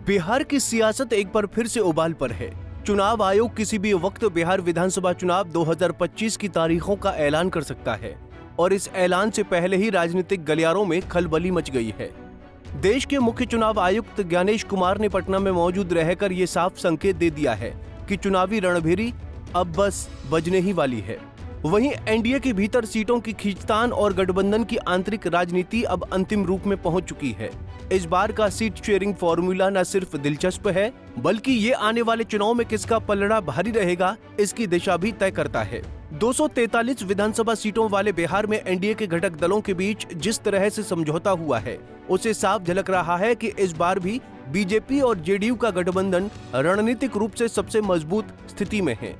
बिहार की सियासत एक बार फिर से उबाल पर है। चुनाव आयोग किसी भी वक्त बिहार विधानसभा चुनाव 2025 की तारीखों का ऐलान कर सकता है और इस ऐलान से पहले ही राजनीतिक गलियारों में खलबली मच गई है। देश के मुख्य चुनाव आयुक्त ज्ञानेश कुमार ने पटना में मौजूद रहकर ये साफ संकेत दे दिया है कि चुनावी रणभेरी अब बस बजने ही वाली है। वहीं एनडीए के भीतर सीटों की खींचतान और गठबंधन की आंतरिक राजनीति अब अंतिम रूप में पहुंच चुकी है। इस बार का सीट शेयरिंग फॉर्मूला न सिर्फ दिलचस्प है, बल्कि ये आने वाले चुनाव में किसका पलड़ा भारी रहेगा, इसकी दिशा भी तय करता है। 243 विधानसभा सीटों वाले बिहार में एनडीए के घटक दलों के बीच जिस तरह से समझौता हुआ है, उसे साफ झलक रहा है कि इस बार भी बीजेपी और जेडीयू का गठबंधन रणनीतिक रूप से सबसे मजबूत स्थिति में है।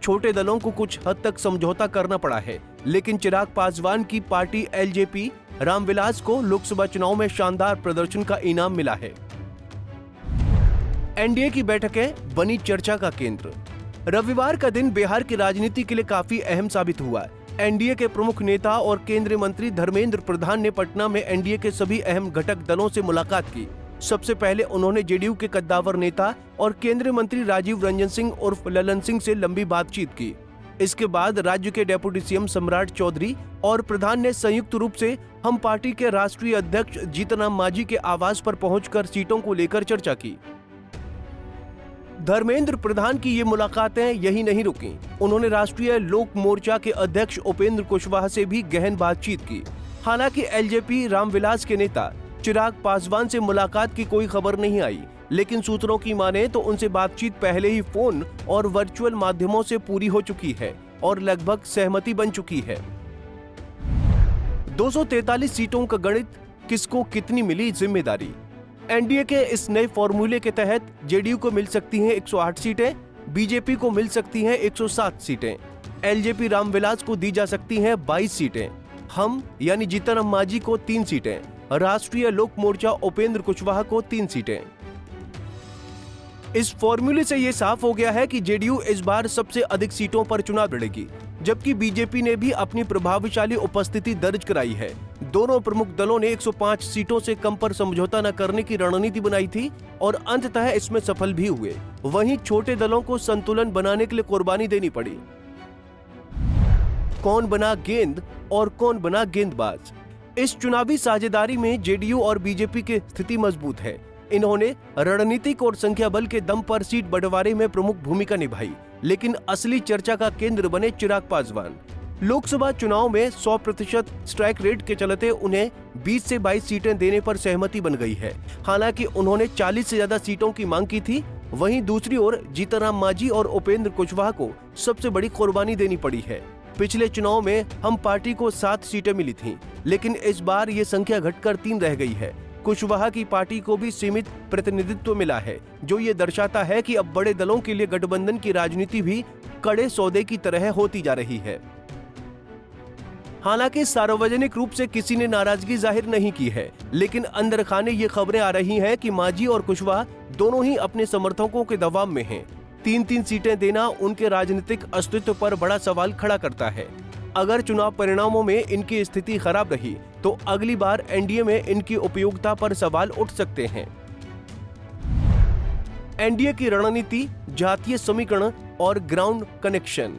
छोटे दलों को कुछ हद तक समझौता करना पड़ा है, लेकिन चिराग पासवान की पार्टी एलजेपी रामविलास को लोकसभा चुनाव में शानदार प्रदर्शन का इनाम मिला है। एनडीए की बैठकें बनी चर्चा का केंद्र। रविवार का दिन बिहार की राजनीति के लिए काफी अहम साबित हुआ। एनडीए के प्रमुख नेता और केंद्रीय मंत्री धर्मेंद्र प्रधान ने पटना में एनडीए के सभी अहम घटक दलों से मुलाकात की। सबसे पहले उन्होंने जेडीयू के कद्दावर नेता और केंद्रीय मंत्री राजीव रंजन सिंह उर्फ ललन सिंह से लंबी बातचीत की। इसके बाद राज्य के डेप्यूटी सीएम सम्राट चौधरी और प्रधान ने संयुक्त रूप से हम पार्टी के राष्ट्रीय अध्यक्ष जीतन राम मांझी के आवास पर पहुंचकर सीटों को लेकर चर्चा की। धर्मेंद्र प्रधान की ये मुलाकातें यही नहीं रुकी, उन्होंने राष्ट्रीय लोक मोर्चा के अध्यक्ष उपेंद्र कुशवाहा से भी गहन बातचीत की। हालांकि एलजेपी रामविलास के नेता चिराग पासवान से मुलाकात की कोई खबर नहीं आई, लेकिन सूत्रों की माने तो उनसे बातचीत पहले ही फोन और वर्चुअल माध्यमों से पूरी हो चुकी है और लगभग सहमति बन चुकी है। 243 सीटों का गणित, किसको कितनी मिली जिम्मेदारी। एनडीए के इस नए फॉर्मूले के तहत जेडीयू को मिल सकती हैं 108 सीटें, बीजेपी को मिल सकती हैं 107 सीटें, एलजेपी रामविलास को दी जा सकती हैं 22 सीटें, हम यानी जीतन राम मांझी को 3 सीटें, राष्ट्रीय लोक मोर्चा उपेंद्र कुशवाहा को 3 सीटें। इस फॉर्मूले से ये साफ हो गया है कि जेडीयू इस बार सबसे अधिक सीटों पर चुनाव लड़ेगी, जबकि बीजेपी ने भी अपनी प्रभावशाली उपस्थिति दर्ज कराई है। दोनों प्रमुख दलों ने 105 सीटों से कम पर समझौता न करने की रणनीति बनाई थी और अंततः इसमें सफल भी हुए। वहीं छोटे दलों को संतुलन बनाने के लिए कुर्बानी देनी पड़ी। कौन बना गेंद और कौन बना गेंदबाज। इस चुनावी साझेदारी में जेडीयू और बीजेपी की स्थिति मजबूत है। इन्होंने रणनीतिक और संख्या बल के दम पर सीट बंटवारे में प्रमुख भूमिका निभाई, लेकिन असली चर्चा का केंद्र बने चिराग पासवान। लोकसभा चुनाव में 100% स्ट्राइक रेट के चलते उन्हें 20 से 22 सीटें देने पर सहमति बन गई है। हालांकि उन्होंने 40 से ज्यादा सीटों की मांग की थी। वहीं दूसरी ओर जीतन राम मांझी और उपेंद्र कुशवाहा को सबसे बड़ी कुर्बानी देनी पड़ी है। पिछले चुनाव में हम पार्टी को 7 सीटें मिली थीं, लेकिन इस बार ये संख्या घटकर 3 रह गई है। कुशवाहा की पार्टी को भी सीमित प्रतिनिधित्व मिला है, जो ये दर्शाता है कि अब बड़े दलों के लिए गठबंधन की राजनीति भी कड़े सौदे की तरह होती जा रही है। हालांकि सार्वजनिक रूप से किसी ने नाराजगी जाहिर नहीं की है, लेकिन अंदर खाने ये खबरें आ रही हैं कि मांझी और कुशवाहा दोनों ही अपने समर्थकों के दबाव में हैं। 3-3 सीटें देना उनके राजनीतिक अस्तित्व पर बड़ा सवाल खड़ा करता है। अगर चुनाव परिणामों में इनकी स्थिति खराब रही तो अगली बार एनडीए में इनकी उपयोगिता पर सवाल उठ सकते हैं। एनडीए की रणनीति, जातीय समीकरण और ग्राउंड कनेक्शन।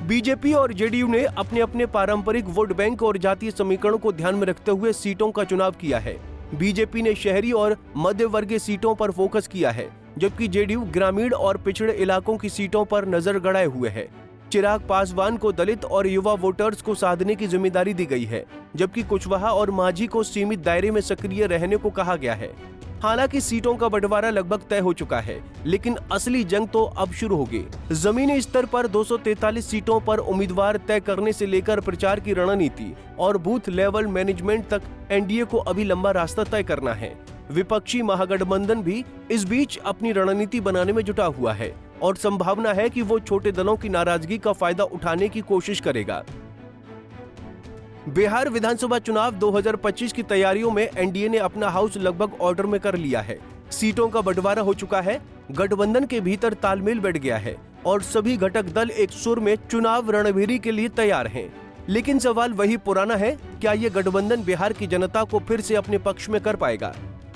बीजेपी और जेडीयू ने अपने अपने पारंपरिक वोट बैंक और जातीय समीकरणों को ध्यान में रखते हुए सीटों का चुनाव किया है। बीजेपी ने शहरी और मध्य वर्गीय सीटों पर फोकस किया है, जबकि जेडीयू ग्रामीण और पिछड़े इलाकों की सीटों पर नजर गड़ाए हुए है। चिराग पासवान को दलित और युवा वोटर्स को साधने की जिम्मेदारी दी गई है, जबकि कुशवाहा और मांझी को सीमित दायरे में सक्रिय रहने को कहा गया है। हालांकि सीटों का बंटवारा लगभग तय हो चुका है, लेकिन असली जंग तो अब शुरू होगी। जमीनी स्तर पर 243 सीटों पर उम्मीदवार तय करने से लेकर प्रचार की रणनीति और बूथ लेवल मैनेजमेंट तक एनडीए को अभी लंबा रास्ता तय करना है। विपक्षी महागठबंधन भी इस बीच अपनी रणनीति बनाने में जुटा हुआ है और संभावना है कि वो छोटे दलों की नाराजगी का फायदा उठाने की कोशिश करेगा। बिहार विधानसभा चुनाव 2025 की तैयारियों में एनडीए ने अपना हाउस लगभग ऑर्डर में कर लिया है। सीटों का बंटवारा हो चुका है, गठबंधन के भीतर तालमेल बैठ गया है और सभी घटक दल एक सुर में चुनाव रणभेरी के लिए तैयार हैं। लेकिन सवाल वही पुराना है, क्या ये गठबंधन बिहार की जनता को फिर से अपने पक्ष में कर पाएगा?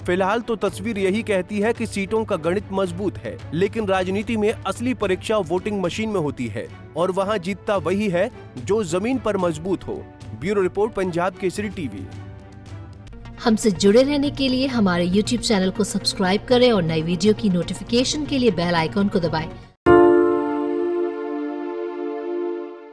फिलहाल तो तस्वीर यही कहती है कि सीटों का गणित मजबूत है, लेकिन राजनीति में असली परीक्षा वोटिंग मशीन में होती है और वहां जीतता वही है जो जमीन पर मजबूत हो। Bureau report, Punjab Kesari TV. हमसे जुड़े रहने के लिए हमारे YouTube चैनल को सब्सक्राइब करें और नई वीडियो की नोटिफिकेशन के लिए बेल आइकॉन को दबाएं।